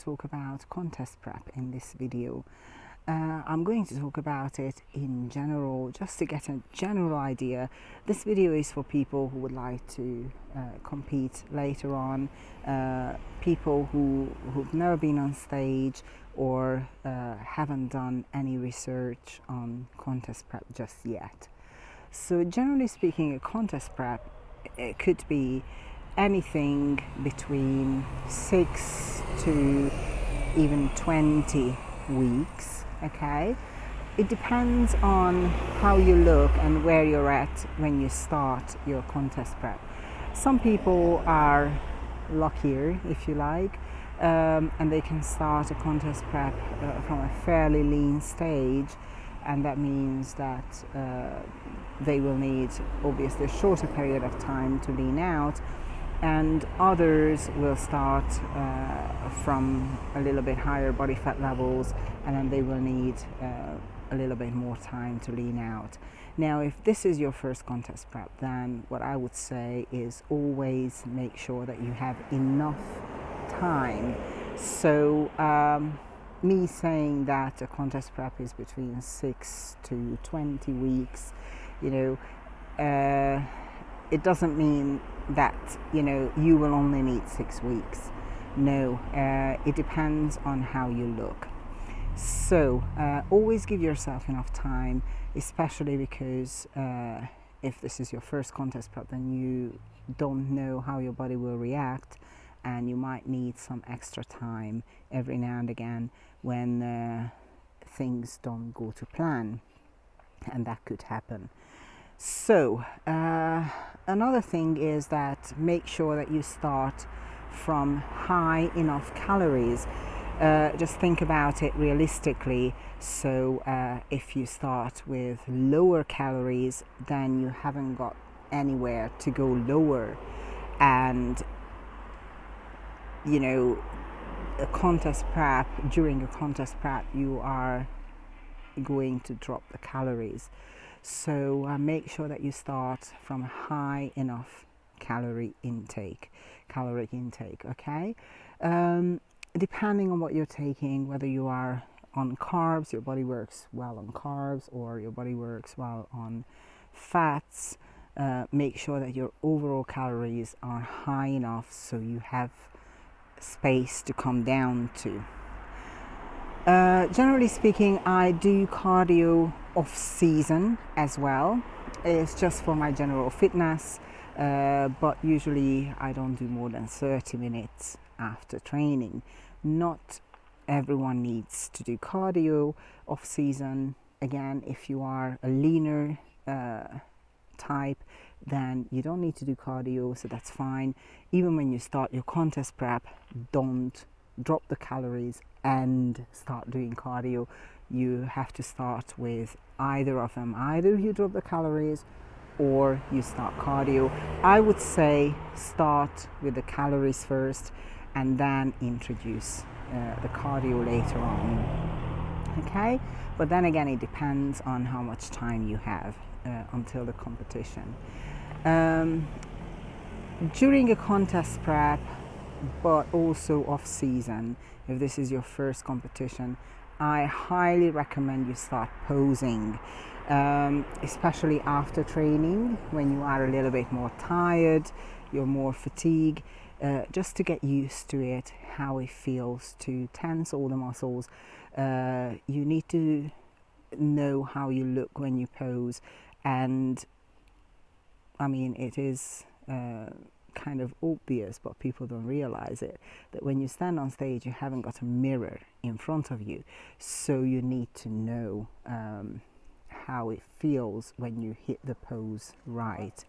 talk about contest prep in this video. I'm going to talk about it in general, just to get a general idea. This video is for people who would like to compete later on, people who've never been on stage or haven't done any research on contest prep just yet. So generally speaking, a contest prep, it could be anything between 6 to even 20 weeks. Okay, it depends on how you look and where you're at when you start your contest prep. Some people are luckier, if you like, and they can start a contest prep from a fairly lean stage, and that means that they will need obviously a shorter period of time to lean out, and others will start from a little bit higher body fat levels, and then they will need a little bit more time to lean out. Now, if this is your first contest prep, then what I would say is always make sure that you have enough time. So me saying that a contest prep is between 6 to 20 weeks, it doesn't mean that you will only need 6 weeks. No, it depends on how you look. So always give yourself enough time, especially because if this is your first contest prep, then you don't know how your body will react, and you might need some extra time every now and again when things don't go to plan, and that could happen. So another thing is that make sure that you start from high enough calories. Just think about it realistically. So if you start with lower calories, then you haven't got anywhere to go lower, and a contest prep, during a contest prep, you are going to drop the calories. So make sure that you start from high enough caloric intake. Okay, depending on what you're taking, whether you are on carbs, your body works well on carbs, or your body works well on fats, make sure that your overall calories are high enough so you have space to come down to. Generally speaking, I do cardio off season as well. It's just for my general fitness, but usually I don't do more than 30 minutes after training. Not everyone needs to do cardio off season. Again, if you are a leaner type, then you don't need to do cardio, so that's fine. Even when you start your contest prep, don't drop the calories and start doing cardio. You have to start with either of them. Either you drop the calories or you start cardio. I would say start with the calories first and then introduce the cardio later on. Okay, but then again, it depends on how much time you have until the competition. During a contest prep, but also off season, if this is your first competition, I highly recommend you start posing, especially after training, when you are a little bit more tired, you're more fatigued, just to get used to it, how it feels to tense all the muscles. You need to know how you look when you pose, and I mean, it is kind of obvious, but people don't realize it, that when you stand on stage, you haven't got a mirror in front of you, so you need to know how it feels when you hit the pose right.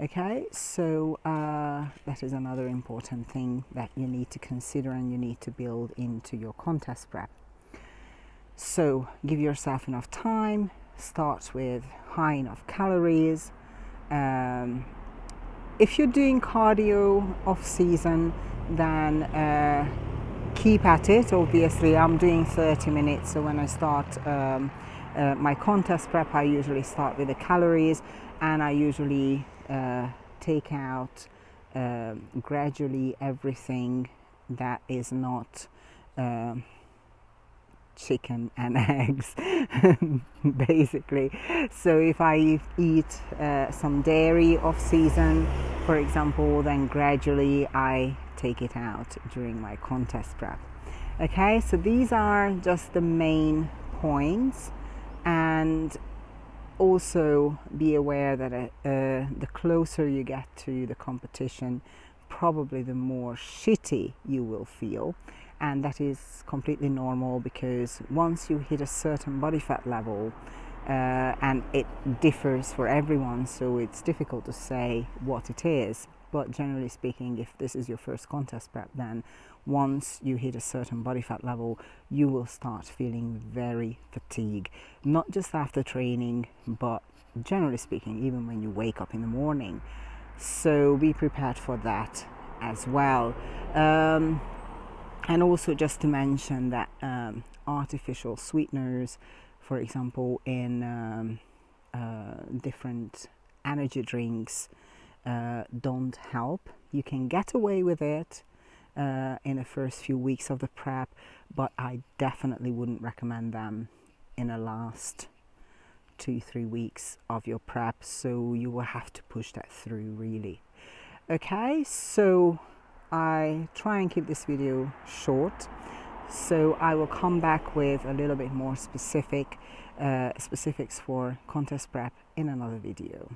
Okay, so that is another important thing that you need to consider and you need to build into your contest prep. So give yourself enough time, start with high enough calories. If you're doing cardio off season, then keep at it. Obviously, I'm doing 30 minutes, so when I start my contest prep, I usually start with the calories, and I usually take out gradually everything that is not chicken and eggs basically. So if I eat some dairy off season, for example, then gradually I take it out during my contest prep. Okay, so these are just the main points, and also be aware that the closer you get to the competition, probably the more shitty you will feel, and that is completely normal, because once you hit a certain body fat level, and it differs for everyone, so it's difficult to say what it is, but generally speaking, if this is your first contest prep, then once you hit a certain body fat level, you will start feeling very fatigued, not just after training, but generally speaking, even when you wake up in the morning. So be prepared for that as well. And also just to mention that artificial sweeteners, for example, in different energy drinks, don't help. You can get away with it in the first few weeks of the prep, but I definitely wouldn't recommend them in the last 2-3 weeks of your prep, so you will have to push that through really. Okay, so I try and keep this video short, so I will come back with a little bit more specifics for contest prep in another video.